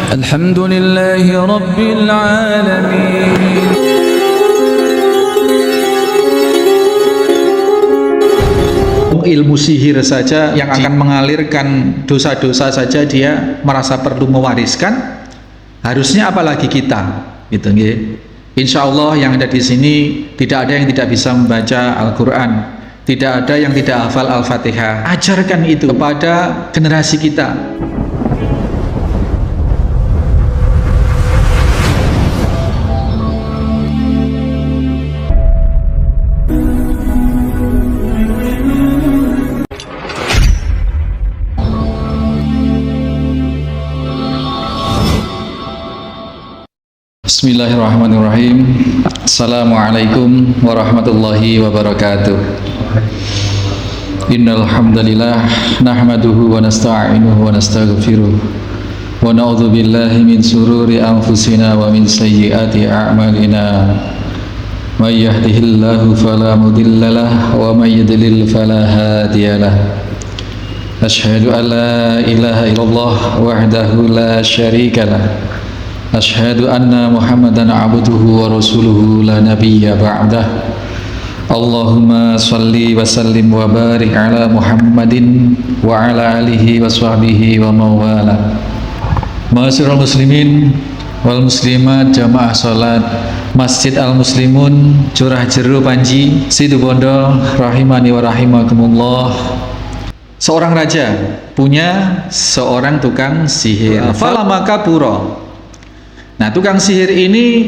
Alhamdulillahi Rabbil Alamin. Ilmu sihir saja yang akan mengalirkan dosa-dosa saja dia merasa perlu mewariskan, harusnya apalagi kita, gitu nggih. Insya Allah yang ada di sini tidak ada yang tidak bisa membaca Al-Quran, tidak ada yang tidak hafal Al-Fatihah. Ajarkan itu kepada generasi kita. Bismillahirrahmanirrahim. Assalamualaikum warahmatullahi wabarakatuh. Innal hamdalillah nahmaduhu wa nasta'inuhu wa nastaghfiruh wa na'udzu billahi min sururi anfusina wa min sayyiati a'malina. May yahdihillahu fala mudhillalah wa may yudlil fala hadiyalah. Asyhadu an la ilaha illallah wahdahu la syarikalah. Asyhadu anna Muhammadan abduhu wa rasuluhu la nabiyya ba'dah. Allahumma salli wa sallim wa barik ala Muhammadin wa ala alihi wa sahbihi wa mawala. Ma'asyiral muslimin wal muslimat, jamaah salat Masjid Al-Muslimun Curah Jeru Panji Situbondo rahimani wa rahimakumullah. Seorang raja punya seorang tukang sihir. Falamaka pura. Nah, tukang sihir ini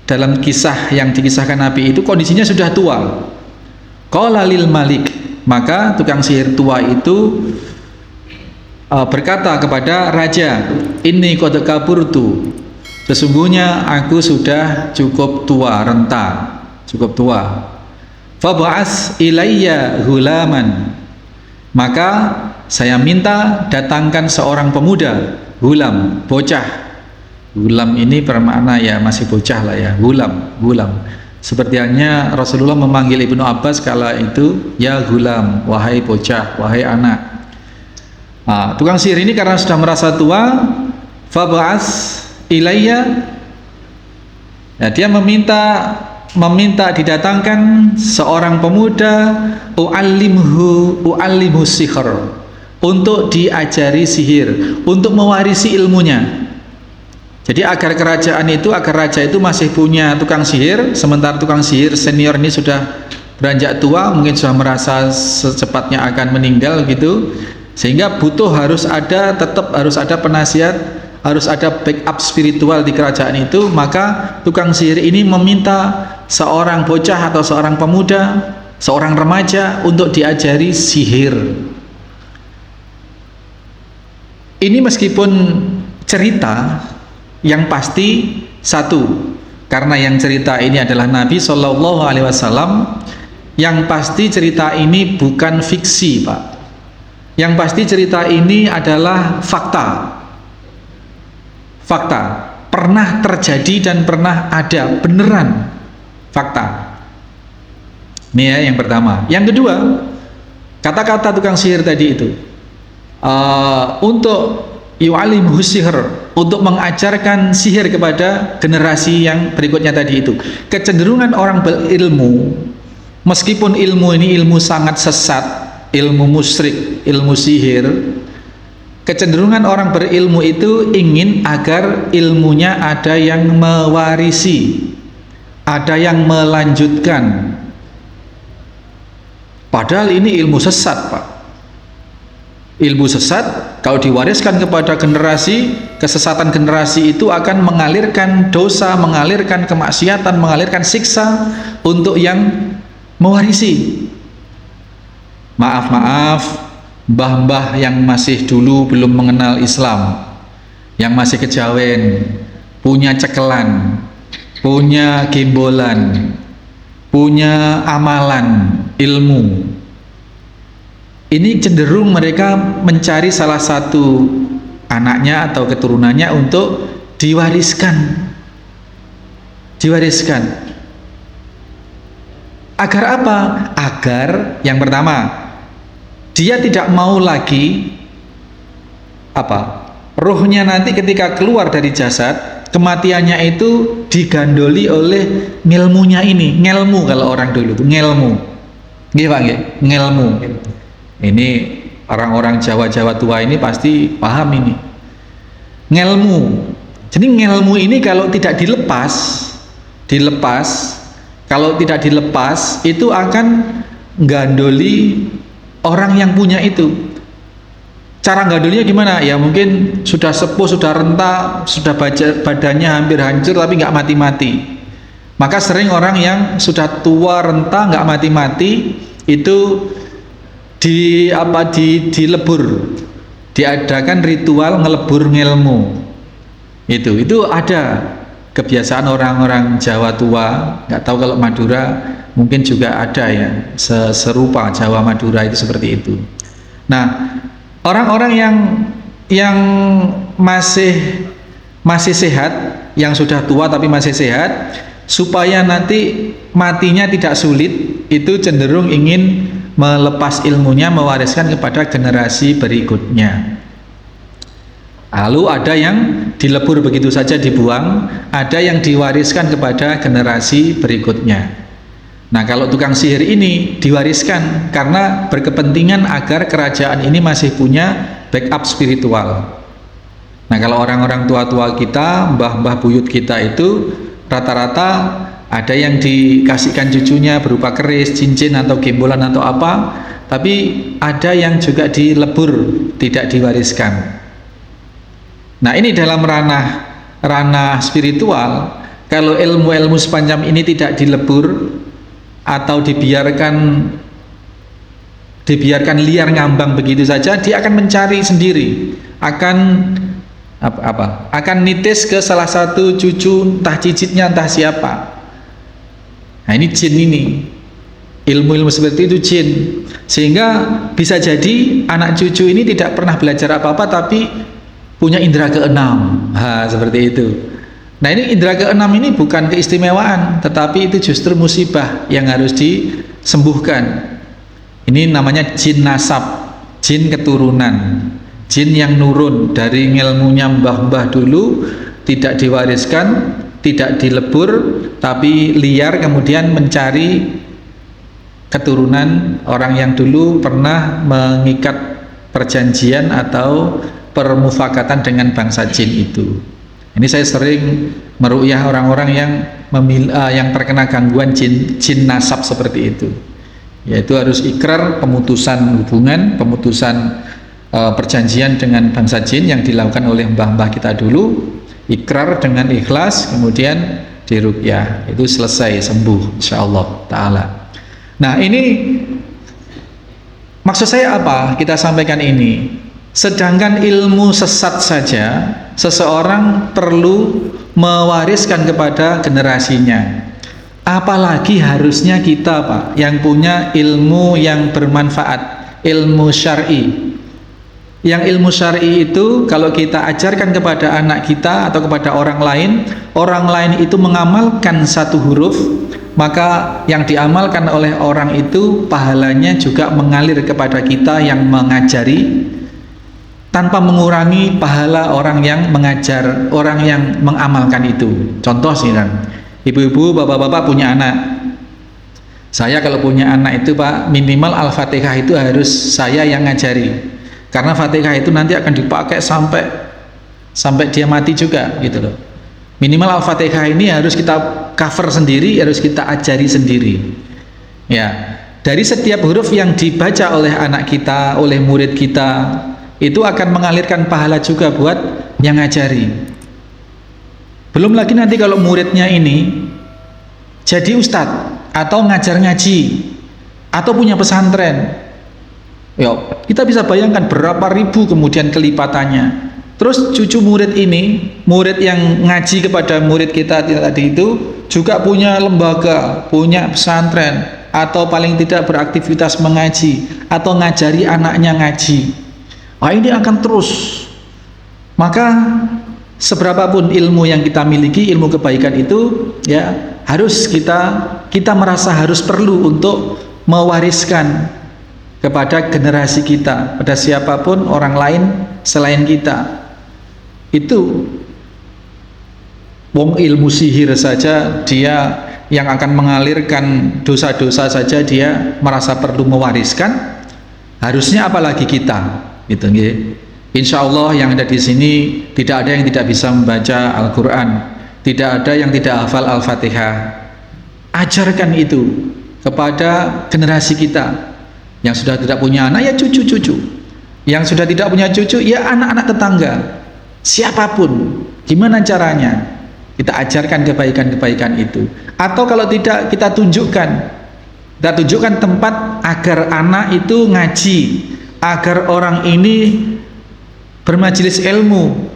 dalam kisah yang dikisahkan Nabi itu kondisinya sudah tua. Qala lil malik, maka tukang sihir tua itu berkata kepada raja, inni qad kaburtu, sesungguhnya aku sudah cukup tua, renta, cukup tua. Fab'as ilayya hulaman, maka saya minta datangkan seorang pemuda, hulam, bocah. Gulam ini bermakna ya masih bocah lah ya, gulam. Seperti halnya Rasulullah memanggil Ibnu Abbas kala itu, ya gulam, wahai bocah, wahai anak. Nah, tukang sihir ini karena sudah merasa tua, fab'as ilayya, nah, dia meminta didatangkan seorang pemuda, u'allimhu sihr, untuk diajari sihir, untuk mewarisi ilmunya. Jadi agar raja itu masih punya tukang sihir, sementara tukang sihir senior ini sudah beranjak tua, mungkin sudah merasa secepatnya akan meninggal gitu, sehingga tetap harus ada penasihat, harus ada backup spiritual di kerajaan itu. Maka tukang sihir ini meminta seorang bocah atau seorang pemuda, seorang remaja untuk diajari sihir. Ini meskipun cerita, yang pasti satu, karena yang cerita ini adalah Nabi Shallallahu Alaihi Wasallam, yang pasti cerita ini bukan fiksi, Pak. Yang pasti cerita ini adalah fakta, pernah terjadi dan pernah ada, beneran fakta. Ini ya yang pertama. Yang kedua, kata-kata tukang sihir tadi itu untuk yu'allimhu sihr, untuk mengajarkan sihir kepada generasi yang berikutnya tadi itu. Kecenderungan orang berilmu, meskipun ilmu ini ilmu sangat sesat, ilmu musyrik, ilmu sihir, kecenderungan orang berilmu itu ingin agar ilmunya ada yang mewarisi, ada yang melanjutkan. Padahal ini ilmu sesat, Pak. Ilmu sesat kalau diwariskan kepada generasi, kesesatan generasi itu akan mengalirkan dosa, mengalirkan kemaksiatan, mengalirkan siksa untuk yang mewarisi. Maaf, mbah-mbah yang masih dulu belum mengenal Islam, yang masih kejawen, punya cekelan, punya gembolan, punya amalan, ilmu. Ini cenderung mereka mencari salah satu anaknya atau keturunannya untuk diwariskan. Agar apa? Agar yang pertama, dia tidak mau lagi Ruhnya nanti ketika keluar dari jasad, kematiannya itu digandoli oleh ngelmunya ini. Ngelmu kalau orang dulu itu ngelmu. Nggih Pak nggih, ngelmu. Ini orang-orang Jawa-Jawa tua ini pasti paham ini. Ngelmu. Jadi ngelmu ini kalau tidak dilepas, kalau tidak dilepas itu akan gandoli orang yang punya itu. Cara gandolinya gimana? Ya mungkin sudah sepuh, sudah renta, sudah badannya hampir hancur tapi nggak mati-mati. Maka sering orang yang sudah tua renta nggak mati-mati itu dilebur, diadakan ritual ngelebur ngelmu. Itu ada kebiasaan orang-orang Jawa tua, nggak tahu kalau Madura mungkin juga ada ya, serupa Jawa Madura itu seperti itu. Nah, orang-orang yang masih sehat, yang sudah tua tapi masih sehat, supaya nanti matinya tidak sulit, itu cenderung ingin melepas ilmunya, mewariskan kepada generasi berikutnya. Lalu ada yang dilebur begitu saja dibuang, ada yang diwariskan kepada generasi berikutnya. Nah, kalau tukang sihir ini diwariskan karena berkepentingan agar kerajaan ini masih punya backup spiritual. Nah, kalau orang-orang tua-tua kita, mbah-mbah buyut kita itu rata-rata ada yang dikasihkan cucunya berupa keris, cincin atau gembolan atau apa, tapi ada yang juga dilebur, tidak diwariskan. Nah, ini dalam ranah spiritual, kalau ilmu-ilmu semacam ini tidak dilebur atau dibiarkan liar ngambang begitu saja, dia akan mencari sendiri, akan nitis ke salah satu cucu, entah cicitnya entah siapa. Nah, ini jin ini, ilmu-ilmu seperti itu jin, sehingga bisa jadi anak cucu ini tidak pernah belajar apa-apa tapi punya indera keenam, seperti itu. Nah, ini indera keenam ini bukan keistimewaan, tetapi itu justru musibah yang harus disembuhkan. Ini namanya jin nasab, jin keturunan, jin yang nurun dari ilmunya mbah-mbah dulu, tidak diwariskan, tidak dilebur, tapi liar kemudian mencari keturunan orang yang dulu pernah mengikat perjanjian atau permufakatan dengan bangsa jin itu. Ini saya sering meru'yah orang-orang yang terkena gangguan jin nasab seperti itu. Yaitu harus ikrar pemutusan hubungan, pemutusan perjanjian dengan bangsa jin yang dilakukan oleh mbah-mbah kita dulu, ikrar dengan ikhlas, kemudian diruqyah, itu selesai, sembuh insyaallah taala. Nah, ini maksud saya apa kita sampaikan ini? Sedangkan ilmu sesat saja seseorang perlu mewariskan kepada generasinya, apalagi harusnya kita Pak yang punya ilmu yang bermanfaat, ilmu syar'i. Yang ilmu syar'i itu kalau kita ajarkan kepada anak kita atau kepada orang lain itu mengamalkan satu huruf, maka yang diamalkan oleh orang itu pahalanya juga mengalir kepada kita yang mengajari, tanpa mengurangi pahala orang yang mengajar, orang yang mengamalkan itu. Contoh sih kan, ibu-ibu, bapak-bapak punya anak. Saya kalau punya anak itu Pak, minimal Al-Fatihah itu harus saya yang ngajari, karena Fatihah itu nanti akan dipakai sampai dia mati juga gitu loh. Minimal Al-Fatihah ini harus kita cover sendiri, harus kita ajari sendiri. Ya, dari setiap huruf yang dibaca oleh anak kita, oleh murid kita, itu akan mengalirkan pahala juga buat yang ngajari. Belum lagi nanti kalau muridnya ini jadi ustadz atau ngajar ngaji atau punya pesantren, yo, kita bisa bayangkan berapa ribu kemudian kelipatannya. Terus cucu murid ini, murid yang ngaji kepada murid kita tadi itu juga punya lembaga, punya pesantren, atau paling tidak beraktivitas mengaji atau ngajari anaknya ngaji. Wah, ini akan terus. Maka seberapapun ilmu yang kita miliki, ilmu kebaikan itu ya harus kita merasa harus perlu untuk mewariskan kepada generasi kita, pada siapapun orang lain selain kita. Itu wong ilmu sihir saja dia yang akan mengalirkan dosa-dosa saja dia merasa perlu mewariskan, harusnya apalagi kita, gitu nggih. Insya Allah yang ada di sini tidak ada yang tidak bisa membaca Al-Quran, tidak ada yang tidak hafal Al-Fatihah. Ajarkan itu kepada generasi kita yang sudah tidak punya anak, ya cucu-cucu, yang sudah tidak punya cucu, ya anak-anak tetangga, siapapun. Gimana caranya? Kita ajarkan kebaikan-kebaikan itu. Atau kalau tidak, kita tunjukkan tempat agar anak itu ngaji, agar orang ini bermajelis ilmu.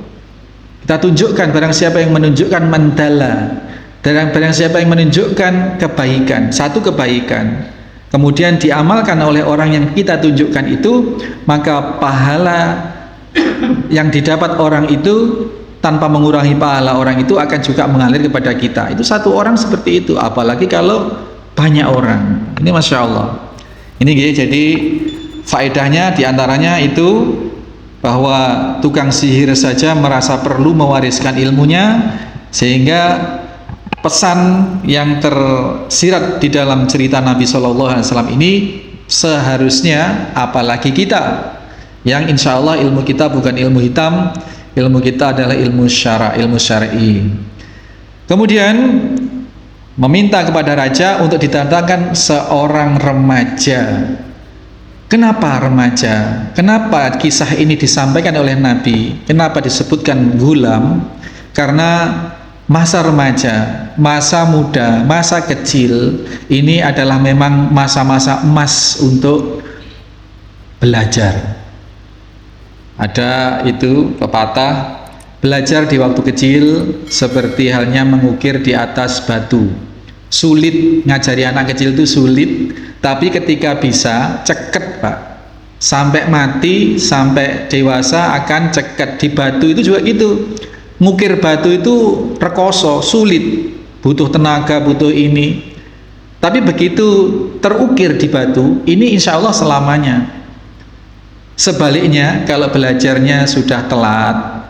Kita tunjukkan barang siapa yang menunjukkan mandala, dan barang siapa yang menunjukkan kebaikan, satu kebaikan, kemudian diamalkan oleh orang yang kita tunjukkan itu, maka pahala yang didapat orang itu tanpa mengurangi pahala orang itu akan juga mengalir kepada kita. Itu satu orang seperti itu, apalagi kalau banyak orang. Ini Masya Allah. Ini jadi faedahnya diantaranya itu bahwa tukang sihir saja merasa perlu mewariskan ilmunya, sehingga pesan yang tersirat di dalam cerita Nabi SAW ini seharusnya apalagi kita yang insya Allah ilmu kita bukan ilmu hitam, ilmu kita adalah ilmu syar'i. Kemudian meminta kepada raja untuk didatangkan seorang remaja. Kenapa remaja? Kenapa kisah ini disampaikan oleh Nabi? Kenapa disebutkan gulam? Karena masa remaja, masa muda, masa kecil ini adalah memang masa-masa emas untuk belajar. Ada itu pepatah, belajar di waktu kecil seperti halnya mengukir di atas batu. Sulit, ngajari anak kecil itu sulit, tapi ketika bisa, ceket Pak. Sampai mati, sampai dewasa akan ceket. Di batu itu juga gitu. Ngukir batu itu rekoso, sulit, butuh tenaga, butuh ini. Tapi begitu terukir di batu, ini insya Allah selamanya. Sebaliknya, kalau belajarnya sudah telat,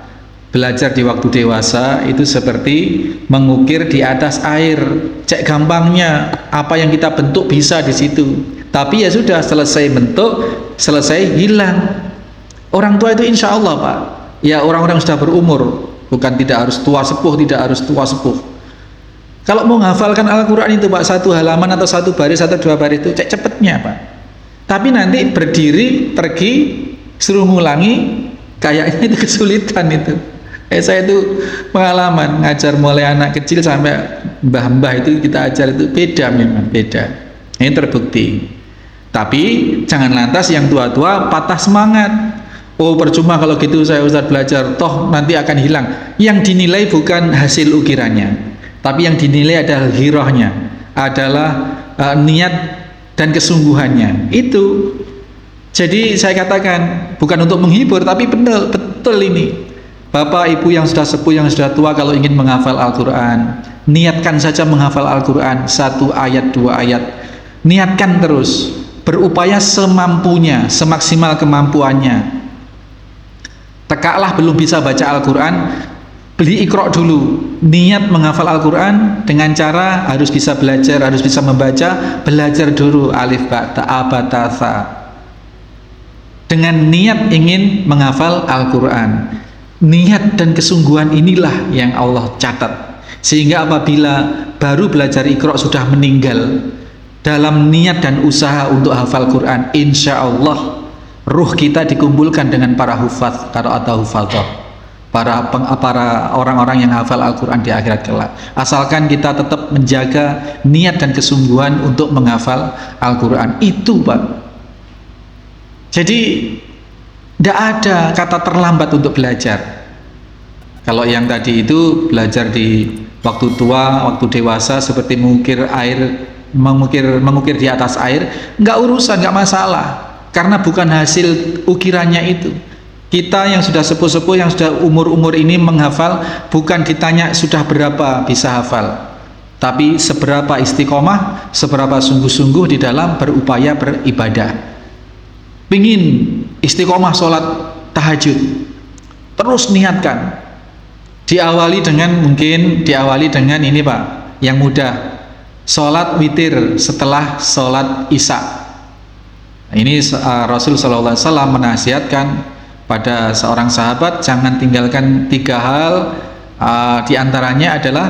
belajar di waktu dewasa itu seperti mengukir di atas air. Cek gampangnya, apa yang kita bentuk bisa di situ. Tapi ya sudah, selesai bentuk, selesai hilang. Orang tua itu insya Allah Pak, ya orang-orang sudah berumur, bukan tidak harus tua sepuh, tidak harus tua sepuh. Kalau mau menghafalkan Al-Quran itu Pak, satu halaman atau satu baris atau dua baris itu cek cepetnya Pak. Tapi nanti berdiri, pergi, suruh ngulangi, kayaknya itu kesulitan itu. Saya itu pengalaman ngajar mulai anak kecil sampai mbah-mbah itu kita ajar itu beda, memang beda. Ini terbukti. Tapi jangan lantas yang tua-tua patah semangat. Oh percuma kalau gitu saya Ustadz belajar, toh nanti akan hilang. Yang dinilai bukan hasil ukirannya, tapi yang dinilai adalah ghirahnya, adalah niat dan kesungguhannya. Itu jadi saya katakan bukan untuk menghibur, tapi betul ini Bapak Ibu yang sudah sepuh, yang sudah tua, kalau ingin menghafal Al-Quran, niatkan saja menghafal Al-Quran, satu ayat, dua ayat, niatkan terus, berupaya semampunya, semaksimal kemampuannya. Tekaklah belum bisa baca Al-Quran, beli Iqra dulu, niat menghafal Al-Quran dengan cara harus bisa belajar, harus bisa membaca, belajar dulu alif ba ta a ba ta tha, dengan niat ingin menghafal Al-Quran. Niat dan kesungguhan inilah yang Allah catat, sehingga apabila baru belajar Iqra sudah meninggal dalam niat dan usaha untuk hafal Quran, insya Allah ruh kita dikumpulkan dengan para hufadz atau hufadzah, para orang-orang yang hafal Al-Quran di akhirat kelak, asalkan kita tetap menjaga niat dan kesungguhan untuk menghafal Al-Quran itu Pak. Jadi tidak ada kata terlambat untuk belajar. Kalau yang tadi itu belajar di waktu tua, waktu dewasa, seperti mengukir air, mengukir di atas air, nggak urusan, nggak masalah, karena bukan hasil ukirannya itu. Kita yang sudah sepuh-sepuh, yang sudah umur-umur ini menghafal, bukan ditanya sudah berapa bisa hafal, tapi seberapa istiqomah, seberapa sungguh-sungguh di dalam berupaya beribadah. Pingin istiqomah sholat tahajud, terus niatkan, diawali dengan ini Pak, yang mudah. Sholat witir setelah sholat isya. Ini Rasul SAW menasihatkan pada seorang sahabat jangan tinggalkan 3 hal, di antaranya adalah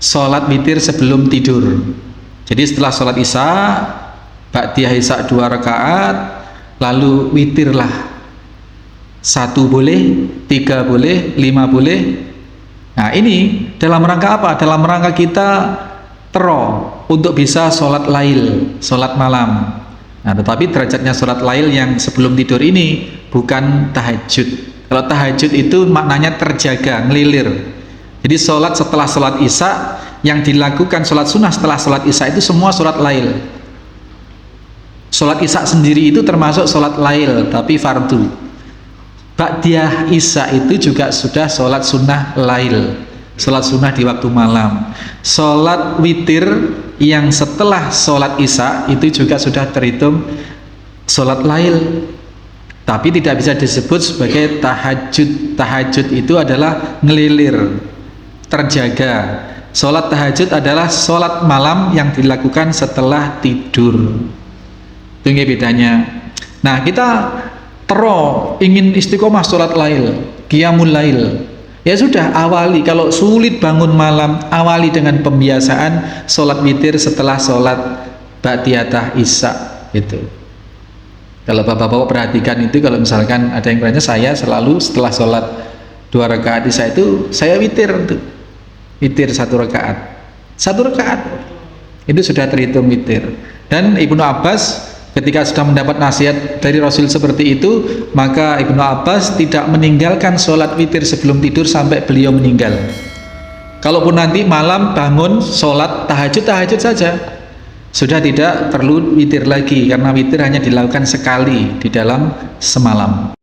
sholat witir sebelum tidur. Jadi setelah sholat isya, ba'diyah isya 2 rakaat, lalu witirlah 1 boleh, 3 boleh, 5 boleh. Nah ini dalam rangka apa? Dalam rangka kita untuk bisa sholat lail, sholat malam. Nah, tetapi derajatnya sholat lail yang sebelum tidur ini bukan tahajud. Kalau tahajud itu maknanya terjaga, ngelilir. Jadi sholat setelah sholat isya, yang dilakukan sholat sunnah setelah sholat isya itu semua sholat lail. Sholat isya sendiri itu termasuk sholat lail, tapi fardu. Ba'diyah isya itu juga sudah sholat sunnah lail, sholat sunnah di waktu malam. Sholat witir yang setelah sholat isya itu juga sudah terhitung sholat lail, tapi tidak bisa disebut sebagai tahajud. Tahajud itu adalah ngelilir, terjaga. Sholat tahajud adalah sholat malam yang dilakukan setelah tidur. Itu bedanya. Nah, kita ingin istiqomah sholat lail, qiyamul lail, ya sudah awali. Kalau sulit bangun malam, awali dengan pembiasaan sholat witir setelah sholat ba'diyah isya itu. Kalau bapak-bapak perhatikan itu, kalau misalkan ada yang bertanya, saya selalu setelah sholat 2 rakaat isya itu saya witir, witir 1 rakaat, 1 rakaat itu sudah terhitung witir. Dan Ibnu Abbas ketika sudah mendapat nasihat dari Rasul seperti itu, maka Ibnu Abbas tidak meninggalkan sholat witir sebelum tidur sampai beliau meninggal. Kalaupun nanti malam bangun sholat tahajud saja, sudah tidak perlu witir lagi, karena witir hanya dilakukan sekali di dalam semalam.